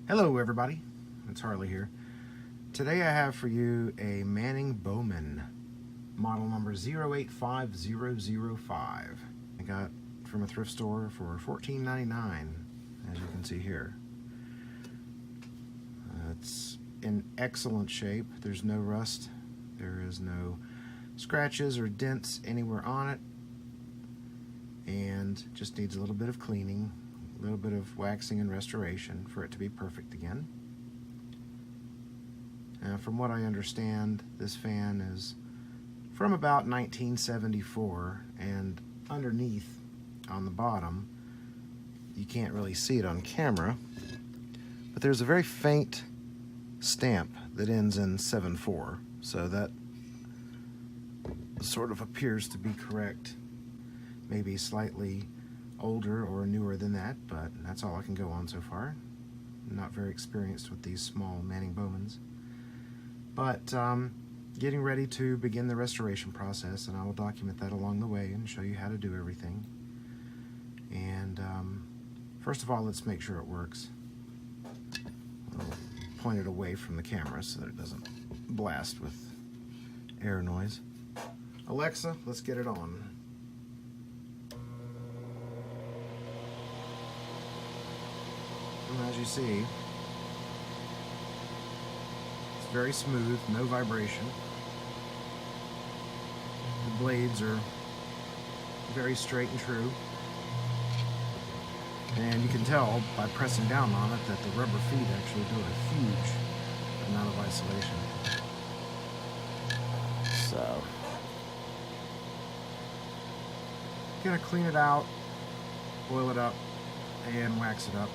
Hello everybody, it's Harley here. Today I have for you a Manning Bowman, model number 085005. I got from a thrift store for $14.99, as you can see here. It's in excellent shape. There's no rust, there is no scratches or dents anywhere on it, and just needs a little bit of cleaning, a little bit of waxing and restoration for it to be perfect again. From what I understand, this fan is from about 1974, and underneath on the bottom, you can't really see it on camera, but there's a very faint stamp that ends in 74, so that sort of appears to be correct. Maybe slightly older or newer than that, but that's all I can go on so far. I'm not very experienced with these small Manning Bowmans, but getting ready to begin the restoration process, and I will document that along the way and show you how to do everything. And first of all, let's make sure it works. I'll point it away from the camera so that it doesn't blast with air noise. Alexa, let's get it on. And as you see, it's very smooth, no vibration. The blades are very straight and true. And you can tell by pressing down on it that the rubber feet actually do a huge amount of isolation. So, gonna clean it out, oil it up, and wax it up.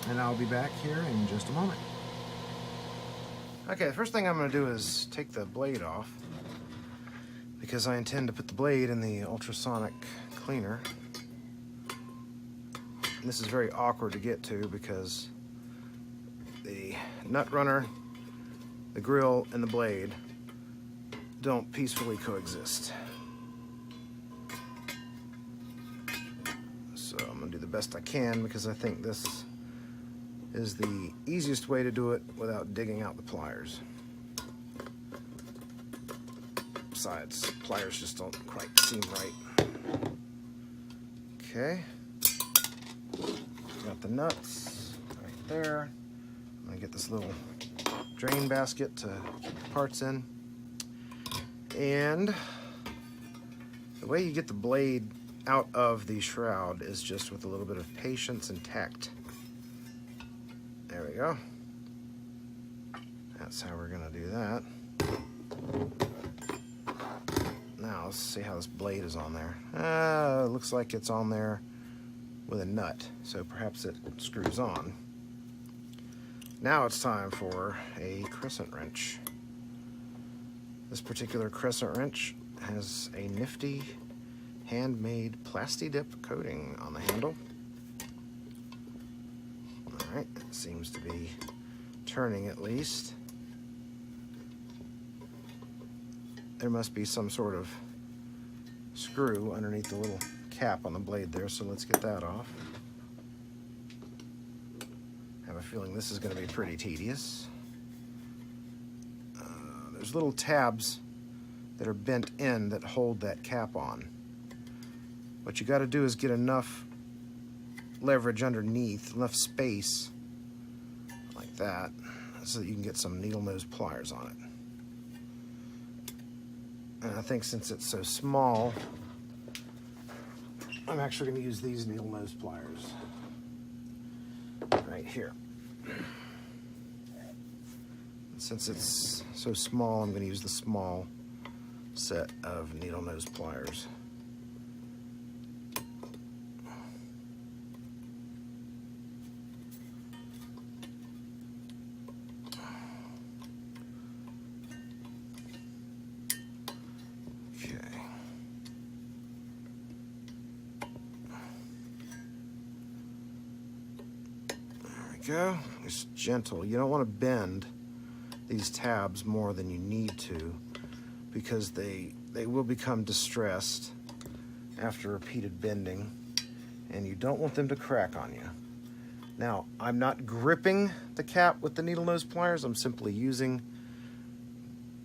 And I'll be back here in just a moment. Okay, the first thing I'm going to do is take the blade off, because I intend to put the blade in the ultrasonic cleaner. And this is very awkward to get to because the nut runner, the grill, and the blade don't peacefully coexist. So I'm going to do the best I can, because I think this is the easiest way to do it without digging out the pliers. Besides, pliers just don't quite seem right. Okay, got the nuts right there. I'm gonna get this little drain basket to keep the parts in. And the way you get the blade out of the shroud is just with a little bit of patience and tact. There we go. That's how we're gonna do that. Now let's see how this blade is on there. It looks like it's on there with a nut, so perhaps it screws on. Now it's time for a crescent wrench. This particular crescent wrench has a nifty handmade Plasti-Dip coating on the handle. Alright, it seems to be turning at least. There must be some sort of screw underneath the little cap on the blade there, so let's get that off. I have a feeling this is going to be pretty tedious. There's little tabs that are bent in that hold that cap on. What you got to do is get enough leverage underneath, enough space like that, so that you can get some needle nose pliers on it. And I think since it's so small, I'm actually going to use these needle nose pliers right here. And since it's so small, I'm going to use the small set of needle nose pliers. Go. It's gentle. You don't want to bend these tabs more than you need to, because they will become distressed after repeated bending, and you don't want them to crack on you. Now, I'm not gripping the cap with the needle nose pliers. I'm simply using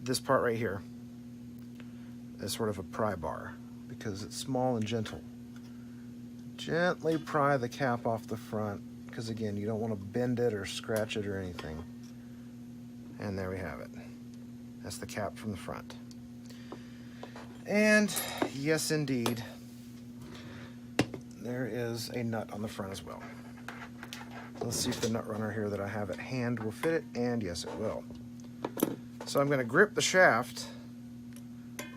this part right here as sort of a pry bar because it's small and gentle. Gently pry the cap off the front because, again, you don't want to bend it or scratch it or anything. And there we have it. That's the cap from the front. And yes, indeed, there is a nut on the front as well. Let's see if the nut runner here that I have at hand will fit it, and yes, it will. So I'm going to grip the shaft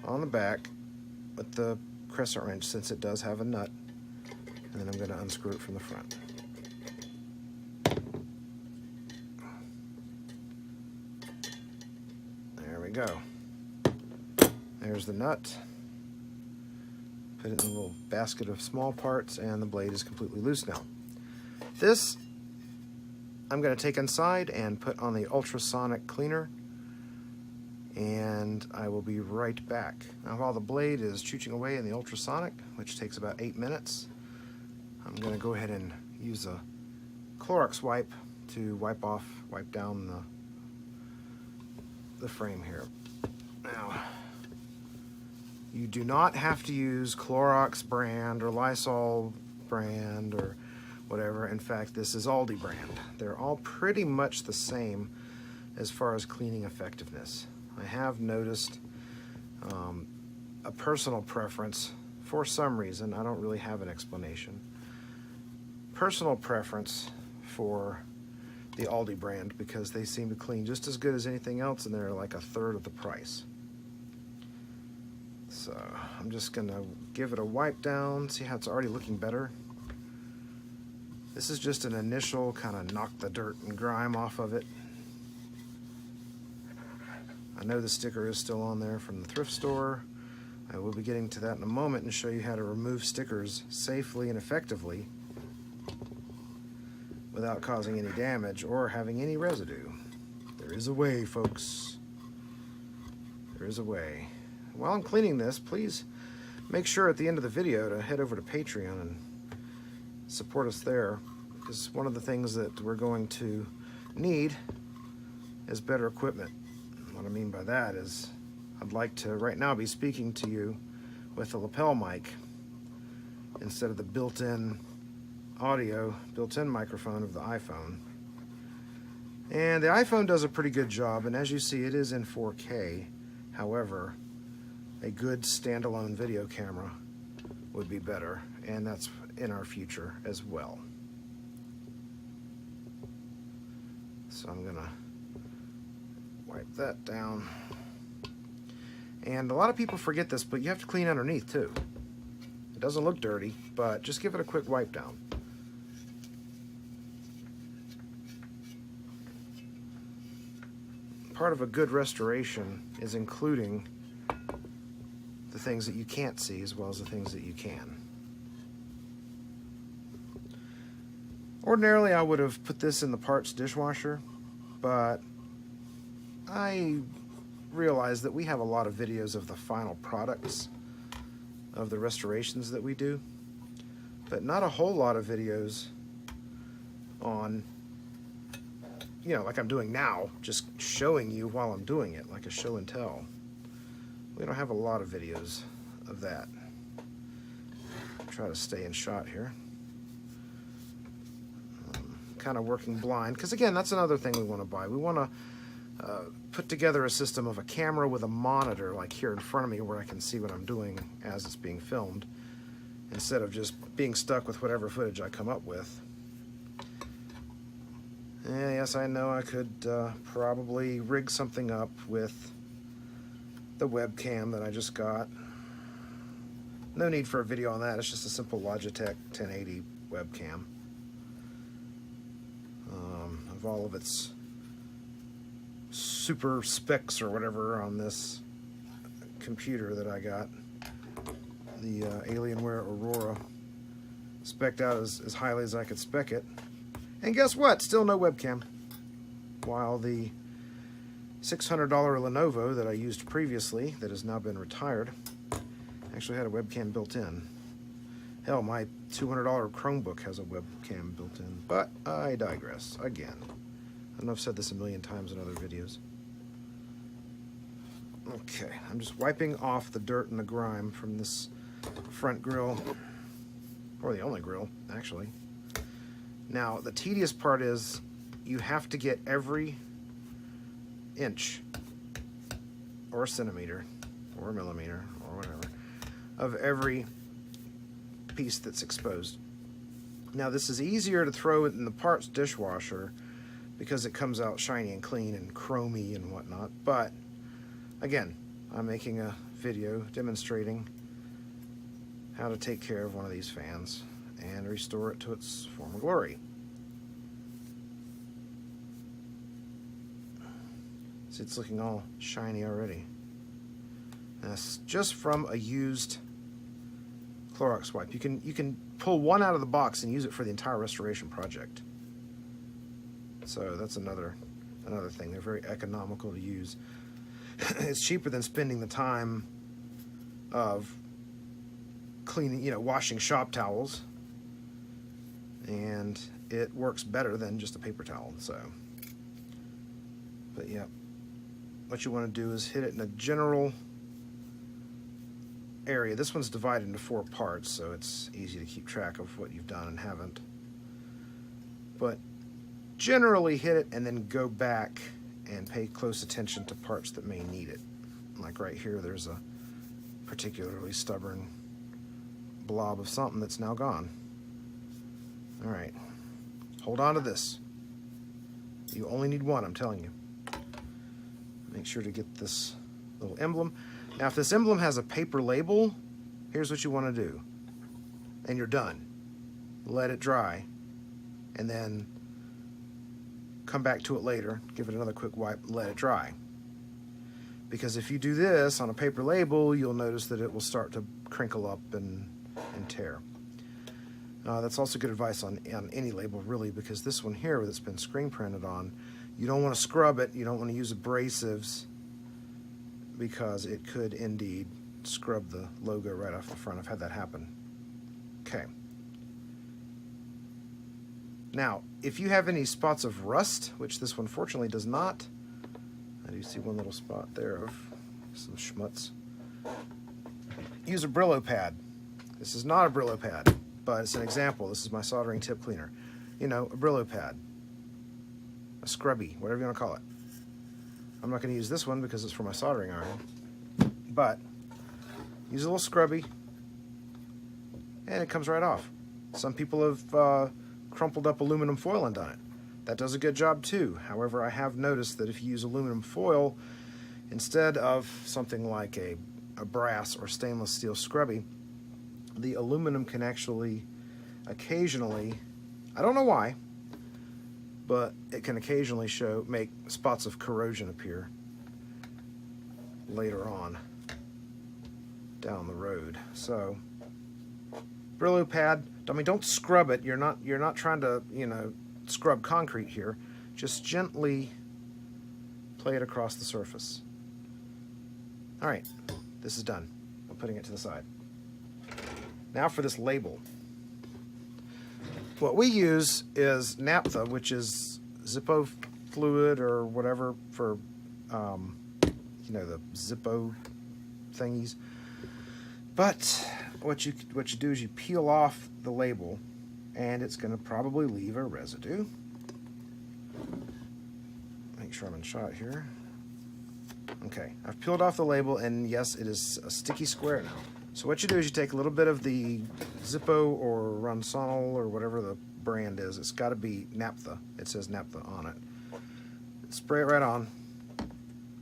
on the back with the crescent wrench since it does have a nut, and then I'm going to unscrew it from the front. There we go. There's the nut. Put it in a little basket of small parts, and the blade is completely loose now. This I'm going to take inside and put on the ultrasonic cleaner, and I will be right back. Now, while the blade is chooching away in the ultrasonic, which takes about 8 minutes, I'm going to go ahead and use a Clorox wipe to wipe down the frame here. Now, you do not have to use Clorox brand or Lysol brand or whatever. In fact, this is Aldi brand. They're all pretty much the same as far as cleaning effectiveness. I have noticed a personal preference for some reason. I don't really have an explanation. Personal preference for the Aldi brand because they seem to clean just as good as anything else, and they're like a third of the price. So I'm just gonna give it a wipe down, see how it's already looking better. This is just an initial kind of knock the dirt and grime off of it. I know the sticker is still on there from the thrift store. I will be getting to that in a moment and show you how to remove stickers safely and effectively without causing any damage or having any residue. There is a way, folks. There is a way. While I'm cleaning this, please make sure at the end of the video to head over to Patreon and support us there, because one of the things that we're going to need is better equipment. What I mean by that is I'd like to right now be speaking to you with a lapel mic instead of the built-in microphone of the iPhone. And the iPhone does a pretty good job, and as you see, it is in 4K. However, a good standalone video camera would be better, and that's in our future as well. So I'm gonna wipe that down. And a lot of people forget this, but you have to clean underneath too. It doesn't look dirty, but just give it a quick wipe down. Part of a good restoration is including the things that you can't see as well as the things that you can. Ordinarily, I would have put this in the parts dishwasher, but I realized that we have a lot of videos of the final products of the restorations that we do, but not a whole lot of videos on, you know, like I'm doing now, just showing you while I'm doing it, like a show and tell. We don't have a lot of videos of that. Try to stay in shot here. Kind of working blind, because again, that's another thing we want to buy. We want to put together a system of a camera with a monitor like here in front of me where I can see what I'm doing as it's being filmed, instead of just being stuck with whatever footage I come up with. And yes, I know I could probably rig something up with the webcam that I just got. No need for a video on that. It's just a simple Logitech 1080 webcam. Of all of its super specs or whatever on this computer that I got, the Alienware Aurora, spec'd out as highly as I could spec it. And guess what? Still no webcam. While the $600 Lenovo that I used previously, that has now been retired, actually had a webcam built in. Hell, my $200 Chromebook has a webcam built in, but I digress again. I know I've said this a million times in other videos. Okay, I'm just wiping off the dirt and the grime from this front grill, or the only grill, actually. Now, the tedious part is you have to get every inch, or centimeter, or millimeter, or whatever, of every piece that's exposed. Now, this is easier to throw it in the parts dishwasher because it comes out shiny and clean and chromy and whatnot, but again, I'm making a video demonstrating how to take care of one of these fans and restore it to its former glory. See, it's looking all shiny already. That's just from a used Clorox wipe. You can pull one out of the box and use it for the entire restoration project. So that's another thing. They're very economical to use. It's cheaper than spending the time of cleaning, washing shop towels, and it works better than just a paper towel. So, but yeah, what you want to do is hit it in a general area. This one's divided into 4 parts, so it's easy to keep track of what you've done and haven't. But generally hit it and then go back and pay close attention to parts that may need it. Like right here, there's a particularly stubborn blob of something that's now gone. All right, hold on to this. You only need one, I'm telling you. Make sure to get this little emblem. Now, if this emblem has a paper label, here's what you want to do. And you're done. Let it dry, and then come back to it later, give it another quick wipe, let it dry. Because if you do this on a paper label, you'll notice that it will start to crinkle up and tear. That's also good advice on any label, really, because this one here that's been screen printed on, you don't want to scrub it, you don't want to use abrasives, because it could indeed scrub the logo right off the front. I've had that happen. Okay. Now, if you have any spots of rust, which this one fortunately does not, I do see one little spot there of some schmutz, use a Brillo pad. This is not a Brillo pad, but it's an example. This is my soldering tip cleaner. A Brillo pad, a scrubby, whatever you want to call it. I'm not going to use this one because it's for my soldering iron, but use a little scrubby, and it comes right off. Some people have crumpled up aluminum foil and done it. That does a good job too. However, I have noticed that if you use aluminum foil instead of something like a brass or stainless steel scrubby, the aluminum can actually occasionally, I don't know why, but it can occasionally make spots of corrosion appear later on down the road. So Brillo pad, don't scrub it. You're not trying to, scrub concrete here. Just gently play it across the surface. All right, this is done. I'm putting it to the side. Now for this label. What we use is naphtha, which is Zippo fluid or whatever for, the Zippo thingies. But what you do is you peel off the label, and it's going to probably leave a residue. Make sure I'm in shot here. Okay, I've peeled off the label, and yes, it is a sticky square now. So what you do is you take a little bit of the Zippo or Ronsonol or whatever the brand is. It's got to be naphtha. It says naphtha on it. Spray it right on.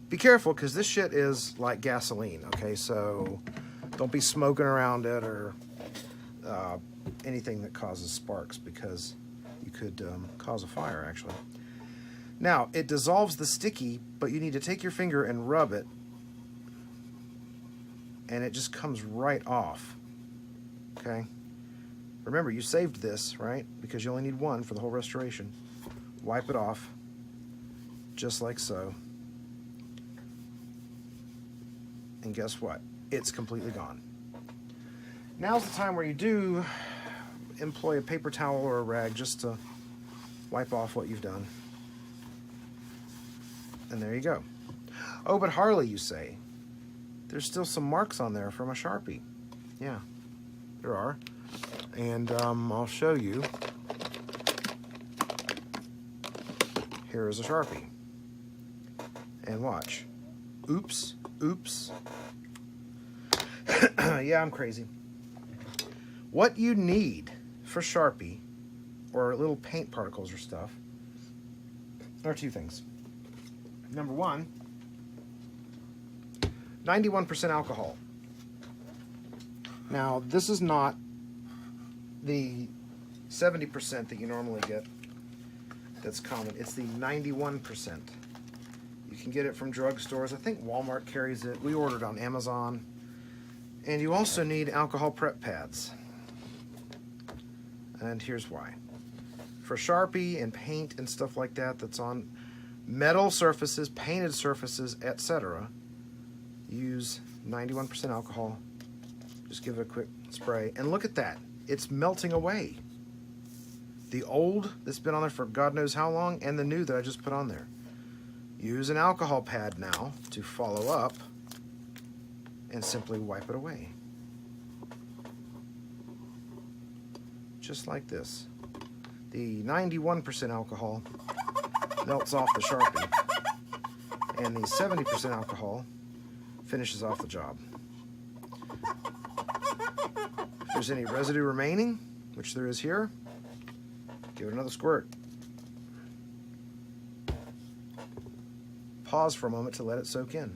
Be careful, because this shit is like gasoline, okay? So don't be smoking around it or anything that causes sparks, because you could cause a fire, actually. Now, it dissolves the sticky, but you need to take your finger and rub it, and it just comes right off, okay? Remember, you saved this, right? Because you only need one for the whole restoration. Wipe it off, just like so. And guess what? It's completely gone. Now's the time where you do employ a paper towel or a rag just to wipe off what you've done. And there you go. Oh, but Harley, you say? There's still some marks on there from a Sharpie. Yeah, there are. And I'll show you. Here is a Sharpie. And watch. Oops, oops. Yeah, I'm crazy. What you need for Sharpie, or little paint particles or stuff, are two things. Number one, 91% alcohol. Now, this is not the 70% that you normally get that's common. It's the 91%. You can get it from drugstores. I think Walmart carries it. We ordered on Amazon. And you also need alcohol prep pads. And here's why. For Sharpie and paint and stuff like that that's on metal surfaces, painted surfaces, etc., use 91% alcohol. Just give it a quick spray. And look at that. It's melting away. The old that's been on there for God knows how long, and the new that I just put on there. Use an alcohol pad now to follow up and simply wipe it away. Just like this. The 91% alcohol melts off the Sharpie, and the 70% alcohol finishes off the job. If there's any residue remaining, which there is here, give it another squirt. Pause for a moment to let it soak in.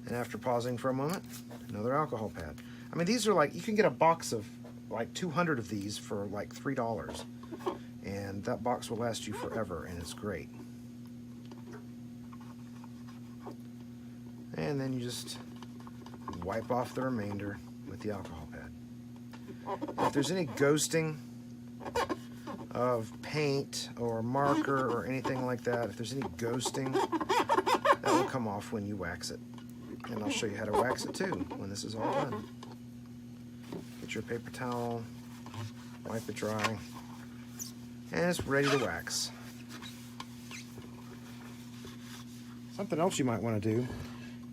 And after pausing for a moment, another alcohol pad. I mean, these are like, you can get a box of like 200 of these for like $3. And that box will last you forever, and it's great. And then you just wipe off the remainder with the alcohol pad. If there's any ghosting of paint or marker or anything like that, if there's any ghosting, that will come off when you wax it. And I'll show you how to wax it too when this is all done. Get your paper towel, wipe it dry, and it's ready to wax. Something else you might want to do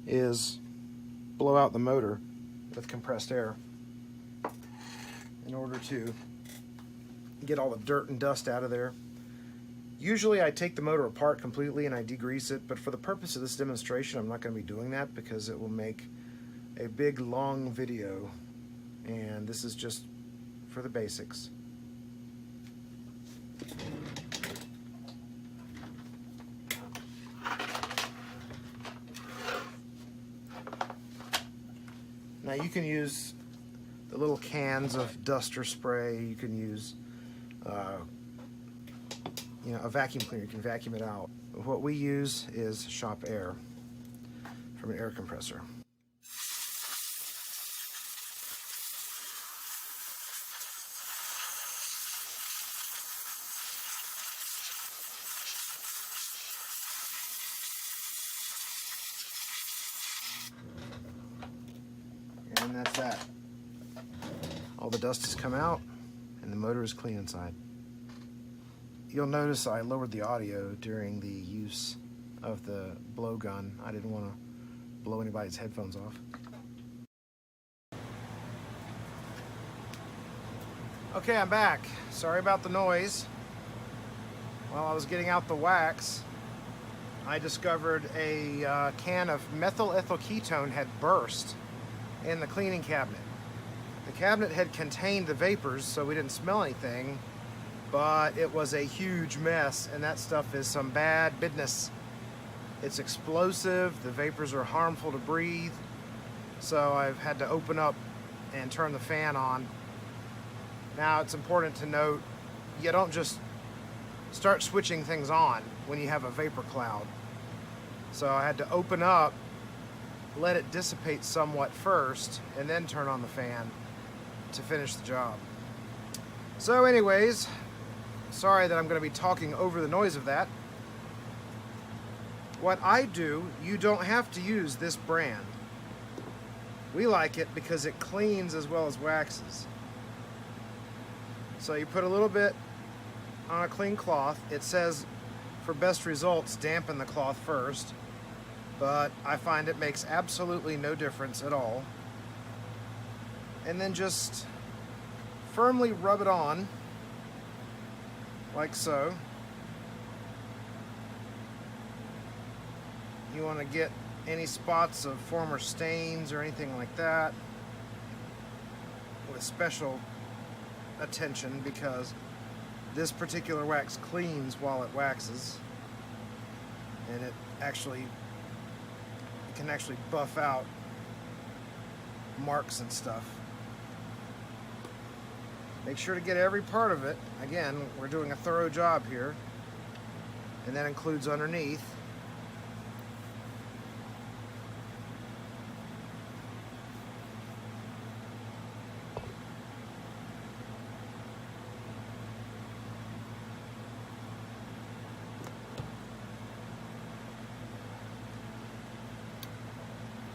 is blow out the motor with compressed air in order to get all the dirt and dust out of there. Usually I take the motor apart completely and I degrease it, but for the purpose of this demonstration I'm not going to be doing that because it will make a big long video, and this is just for the basics. Now you can use the little cans of duster spray, you can use a vacuum cleaner, you can vacuum it out. But what we use is shop air from an air compressor. And that's that. All the dust has come out and the motor is clean inside. You'll notice I lowered the audio during the use of the blowgun. I didn't want to blow anybody's headphones off. Okay, I'm back. Sorry about the noise. While I was getting out the wax, I discovered a can of methyl ethyl ketone had burst in the cleaning cabinet. The cabinet had contained the vapors, so we didn't smell anything, but it was a huge mess, and that stuff is some bad business. It's explosive, the vapors are harmful to breathe, so I've had to open up and turn the fan on. Now, it's important to note, you don't just start switching things on when you have a vapor cloud. So I had to open up, let it dissipate somewhat first, and then turn on the fan to finish the job. So anyways, sorry that I'm going to be talking over the noise of that. What I do, you don't have to use this brand. We like it because it cleans as well as waxes. So you put a little bit on a clean cloth. It says for best results, dampen the cloth first, but I find it makes absolutely no difference at all. And then just firmly rub it on, like so. You want to get any spots of former stains or anything like that with special attention, because this particular wax cleans while it waxes, and it can actually buff out marks and stuff. Make sure to get every part of it. Again, we're doing a thorough job here, and that includes underneath.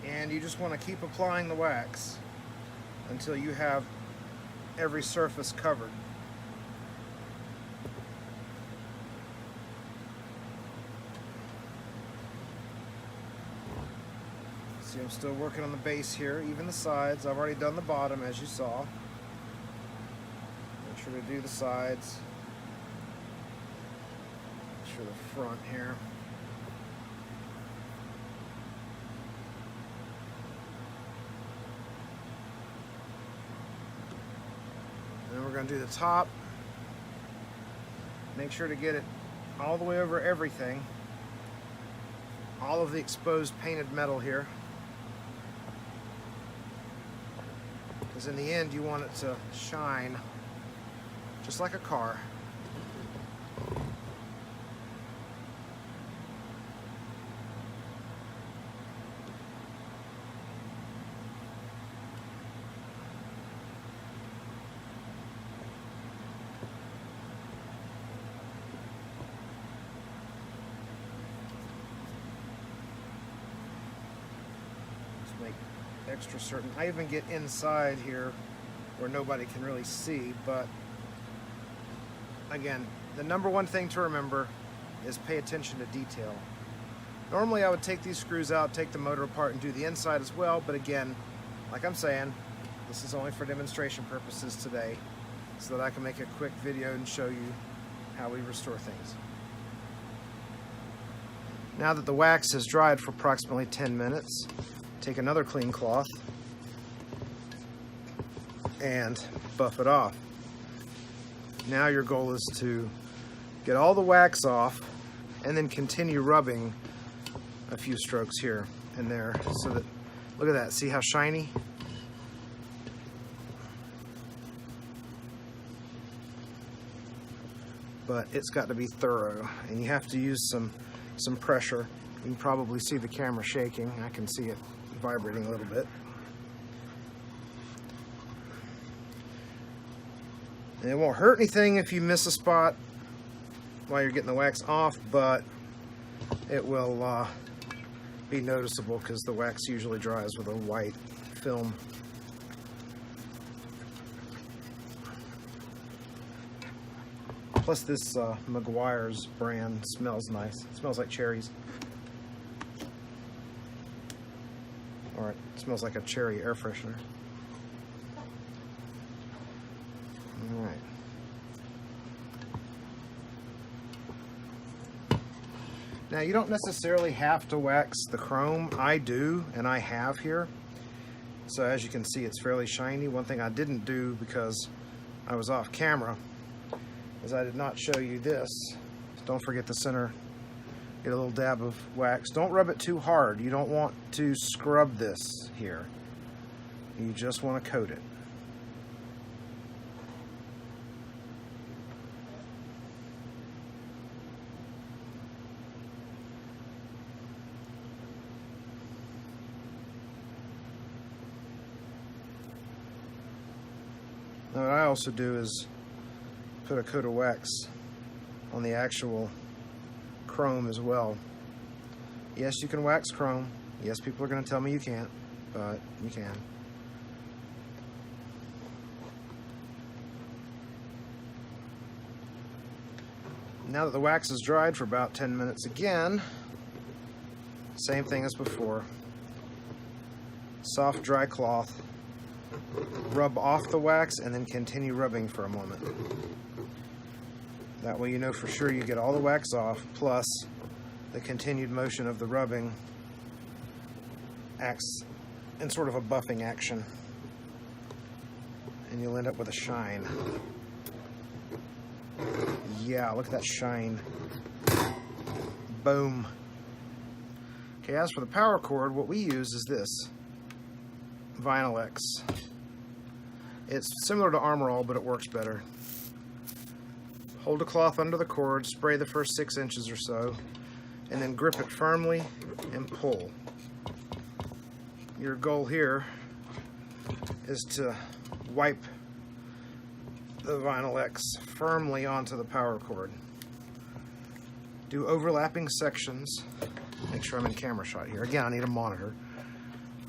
And you just want to keep applying the wax until you have every surface covered. See, I'm still working on the base here, even the sides. I've already done the bottom, as you saw. Make sure to do the sides. Make sure the front here. Then we're going to do the top. Make sure to get it all the way over everything. All of the exposed painted metal here. Because in the end you want it to shine just like a car. Make extra certain. I even get inside here where nobody can really see, but again, the number one thing to remember is pay attention to detail. Normally I would take these screws out, take the motor apart, and do the inside as well, but again, like I'm saying, this is only for demonstration purposes today, so that I can make a quick video and show you how we restore things. Now that the wax has dried for approximately 10 minutes, take another clean cloth and buff it off. Now your goal is to get all the wax off and then continue rubbing a few strokes here and there, so that, look at that, see how shiny? But it's got to be thorough, and you have to use some pressure. You can probably see the camera shaking. I can see it vibrating a little bit. And it won't hurt anything if you miss a spot while you're getting the wax off, but it will be noticeable because the wax usually dries with a white film. Plus this Meguiar's brand smells nice. It smells like cherries. Or it smells like a cherry air freshener. Alright. Now you don't necessarily have to wax the chrome. I do, and I have here. So as you can see, it's fairly shiny. One thing I didn't do because I was off camera is I did not show you this. Don't forget the center. Get a little dab of wax. Don't rub it too hard. You don't want to scrub this here. You just want to coat it. Now what I also do is put a coat of wax on the actual chrome as well. Yes, you can wax chrome. Yes, people are going to tell me you can't, but you can. Now that the wax is dried for about 10 minutes again, same thing as before. Soft, dry cloth. Rub off the wax and then continue rubbing for a moment. That way you know for sure you get all the wax off, plus the continued motion of the rubbing acts in sort of a buffing action, and you'll end up with a shine. Yeah, look at that shine. Boom. Okay, as for the power cord, what we use is this Vinyl X. It's similar to Armor All, but it works better. Hold a cloth under the cord, spray the first 6 inches or so, and then grip it firmly and pull. Your goal here is to wipe the Vinyl X firmly onto the power cord. Do overlapping sections. Make sure I'm in camera shot here. Again, I need a monitor.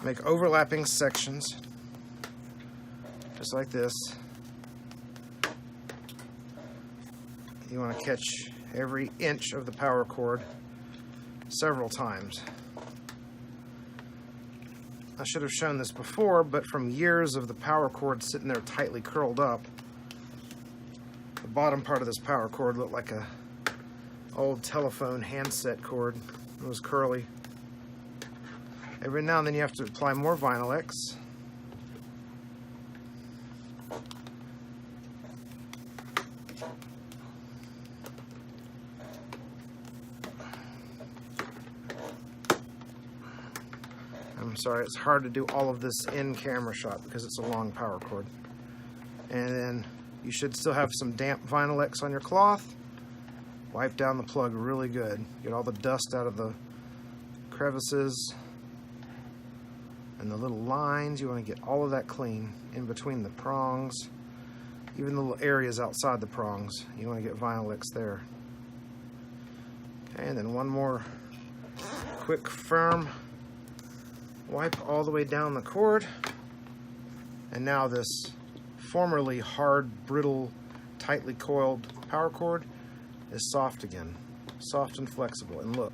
Make overlapping sections, just like this. You want to catch every inch of the power cord several times. I should have shown this before, but from years of the power cord sitting there tightly curled up, the bottom part of this power cord looked like a old telephone handset cord. It was curly. Every now and then you have to apply more Vinyl X. I'm sorry, it's hard to do all of this in camera shot because it's a long power cord. And then you should still have some damp Vinyl X on your cloth. Wipe down the plug really good. Get all the dust out of the crevices and the little lines. You want to get all of that clean in between the prongs, even the little areas outside the prongs. You want to get Vinyl X there. Okay, and then one more quick firm wipe all the way down the cord. And now this formerly hard, brittle, tightly coiled power cord is soft again. Soft and flexible. And look,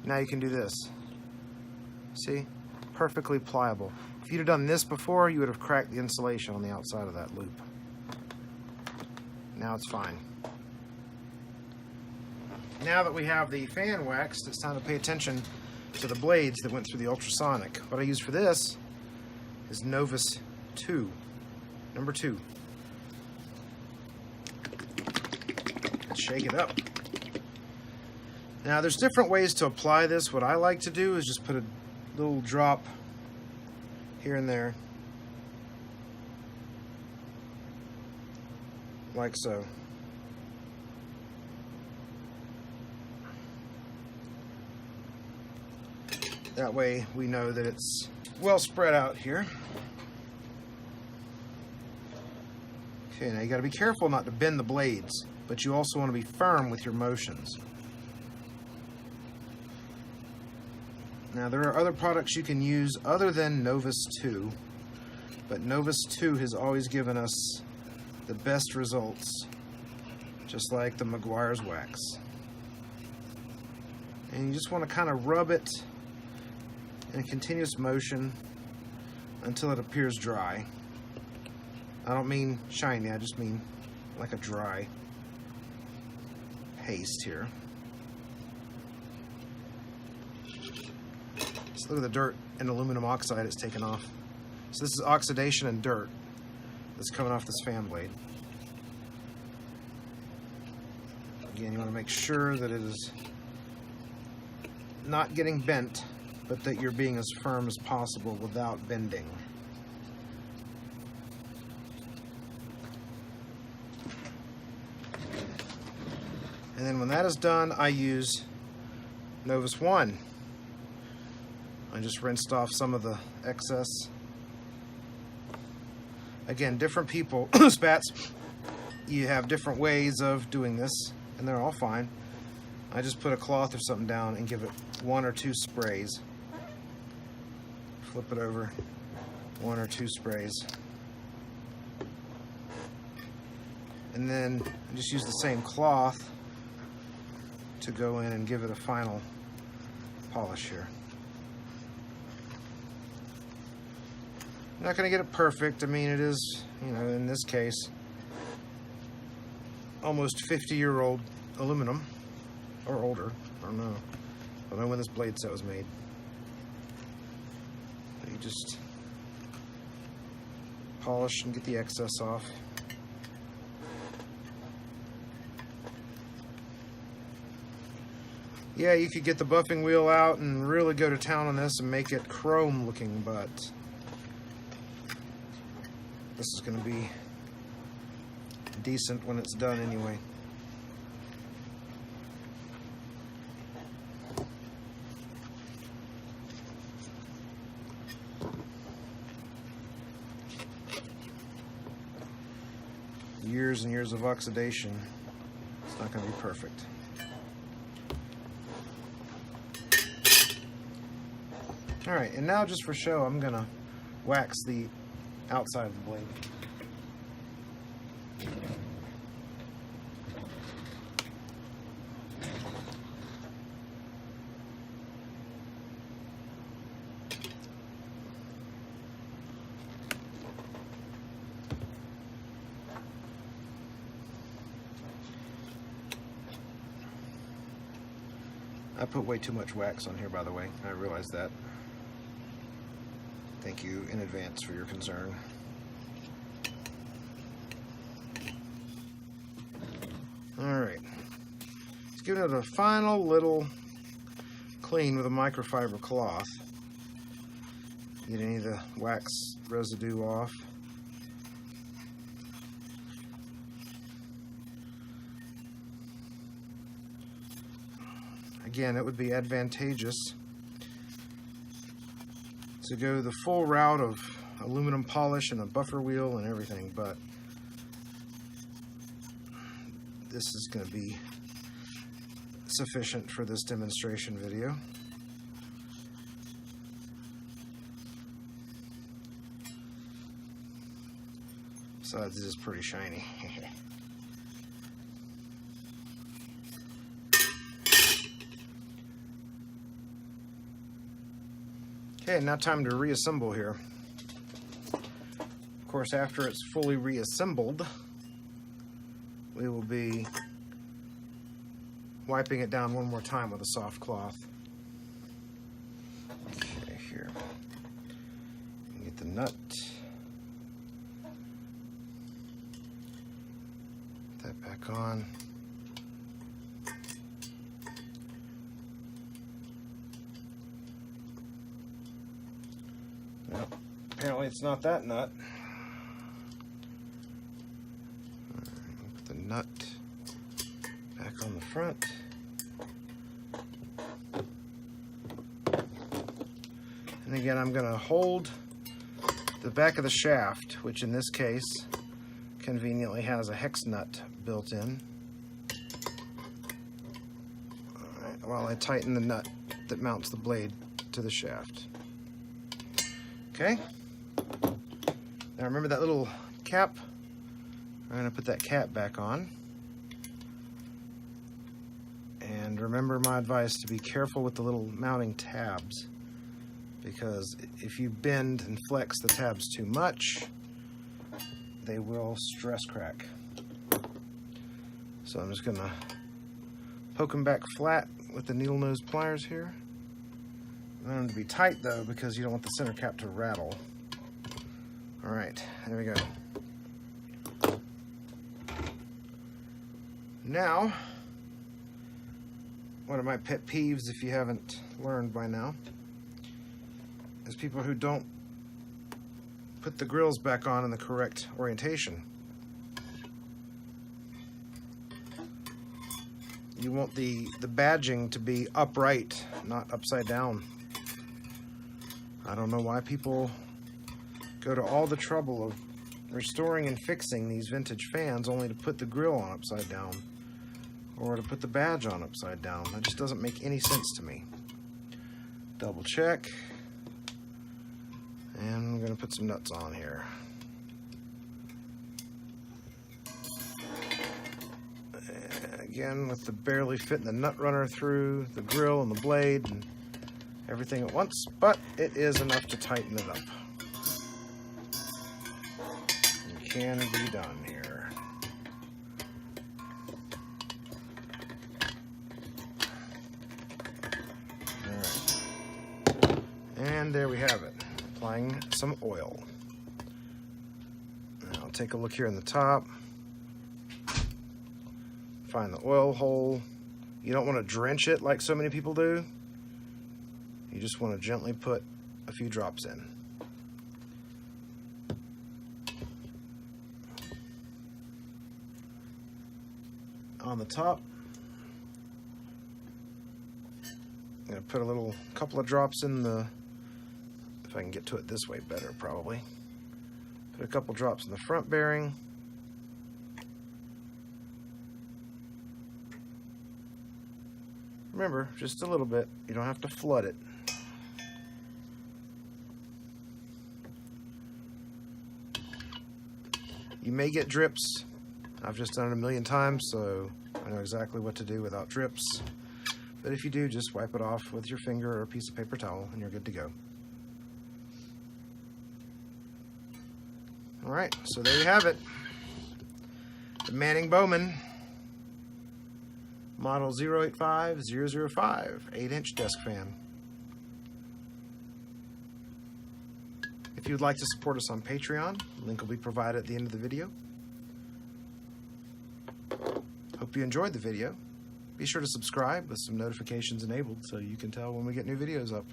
now you can do this. See? Perfectly pliable. If you'd have done this before, you would have cracked the insulation on the outside of that loop. Now it's fine. Now that we have the fan waxed, it's time to pay attention to the blades that went through the ultrasonic. What I use for this is Novus 2, number 2. Let's shake it up. Now there's different ways to apply this. What I like to do is just put a little drop here and there, like so. That way we know that it's well spread out here. Okay, now you got to be careful not to bend the blades, but you also want to be firm with your motions. Now there are other products you can use other than Novus 2, but Novus 2 has always given us the best results, just like the Meguiar's wax. And you just want to kind of rub it in a continuous motion until it appears dry. I don't mean shiny, I just mean like a dry paste here. So look at the dirt and aluminum oxide it's taken off. So this is oxidation and dirt that's coming off this fan blade. Again, you want to make sure that it is not getting bent, but that you're being as firm as possible without bending. And then when that is done, I use Novus 1. I just rinsed off some of the excess. Again, different people, Spats, you have different ways of doing this, and they're all fine. I just put a cloth or something down and give it 1 or 2 sprays. Flip it over, 1 or 2 sprays. And then I just use the same cloth to go in and give it a final polish here. I'm not going to get it perfect. I mean, it is, you know, in this case, almost 50-year-old aluminum, or older. I don't know. I don't know when this blade set was made. But you just polish and get the excess off. Yeah, you could get the buffing wheel out and really go to town on this and make it chrome looking, but this is going to be decent when it's done anyway. Years and years of oxidation. It's not going to be perfect. Alright, and now just for show, I'm going to wax the outside of the blade. I put way too much wax on here, by the way. I realize that. Thank you in advance for your concern. Alright. Let's give it a final little clean with a microfiber cloth. Get any of the wax residue off. Again, it would be advantageous to go the full route of aluminum polish and a buffer wheel and everything, but this is going to be sufficient for this demonstration video. Besides, it is pretty shiny. Okay, now time to reassemble here. Of course, after it's fully reassembled, we will be wiping it down one more time with a soft cloth. Okay, here. Get the nut. Put that back on. Well, apparently it's not that nut. Put the nut back on the front. And again, I'm going to hold the back of the shaft, which in this case conveniently has a hex nut built in. All right, while I tighten the nut that mounts the blade to the shaft. Okay, now remember that little cap? I'm going to put that cap back on. And remember my advice to be careful with the little mounting tabs, because if you bend and flex the tabs too much, they will stress crack. So I'm just going to poke them back flat with the needle nose pliers here. I want them to be tight though, because you don't want the center cap to rattle. All right, there we go. Now, one of my pet peeves, if you haven't learned by now, is people who don't put the grills back on in the correct orientation. You want the badging to be upright, not upside down. I don't know why people go to all the trouble of restoring and fixing these vintage fans only to put the grill on upside down. or to put the badge on upside down. That just doesn't make any sense to me. Double check. And I'm going to put some nuts on here. And again, with the barely fitting the nut runner through the grill and the blade and everything at once, but it is enough to tighten it up. It can be done here. Alright. And there we have it. Applying some oil. Now I'll take a look here in the top. Find the oil hole. You don't want to drench it like so many people do. You just want to gently put a few drops in. On the top, I'm going to put a couple of drops in the, if I can get to it this way better probably. Put a couple drops in the front bearing. Remember, just a little bit. You don't have to flood it. You may get drips. I've just done it a million times, so I know exactly what to do without drips. But if you do, just wipe it off with your finger or a piece of paper towel and you're good to go. Alright, so there you have it. The Manning Bowman Model 085005 8-inch desk fan. If you'd like to support us on Patreon, the link will be provided at the end of the video. Hope you enjoyed the video. Be sure to subscribe with some notifications enabled so you can tell when we get new videos up.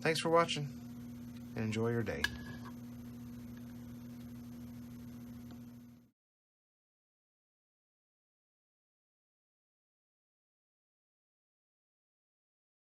Thanks for watching and enjoy your day.